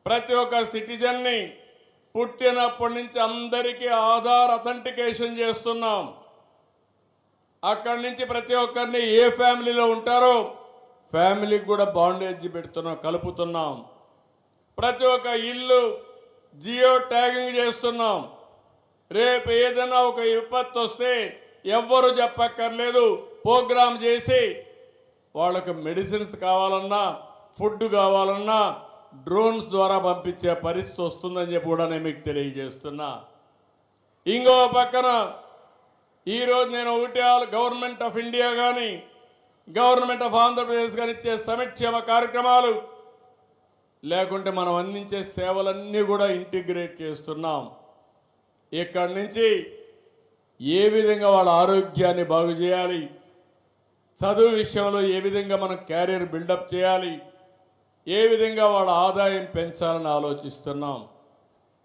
ప్రతి ఒక్క సిటిజన్ని పుట్టినప్పటి నుంచి అందరికీ ఆధార్ అథెంటికేషన్ చేస్తున్నాం. అక్కడి నుంచి ప్రతి ఒక్కరిని ఏ ఫ్యామిలీలో ఉంటారో ఫ్యామిలీకి కూడా బాండేజ్ పెడుతున్నాం, కలుపుతున్నాం. ప్రతి ఒక్క ఇల్లు జియో ట్యాగింగ్ చేస్తున్నాం. రేపు ఏదైనా ఒక విపత్తు వస్తే ఎవ్వరు చెప్పక్కర్లేదు, ప్రోగ్రామ్ చేసి వాళ్ళకి మెడిసిన్స్ కావాలన్నా ఫుడ్ కావాలన్నా డ్రోన్స్ ద్వారా పంపించే పరిస్థితి వస్తుందని చెప్పి కూడా నేను మీకు తెలియజేస్తున్నా. ఇంకో పక్కన ఈరోజు నేను ఒకటి గవర్నమెంట్ ఆఫ్ ఇండియా కానీ గవర్నమెంట్ ఆఫ్ ఆంధ్రప్రదేశ్ కానీ ఇచ్చే సంక్షేమ కార్యక్రమాలు లేకుంటే మనం అందించే సేవలన్నీ కూడా ఇంటిగ్రేట్ చేస్తున్నాం. ఇక్కడి నుంచి ఏ విధంగా వాళ్ళ ఆరోగ్యాన్ని బాగు చేయాలి, చదువు విషయంలో ఏ విధంగా మనం క్యారియర్ బిల్డప్ చేయాలి, ఏ విధంగా వాళ్ళ ఆదాయం పెంచాలని ఆలోచిస్తున్నాం.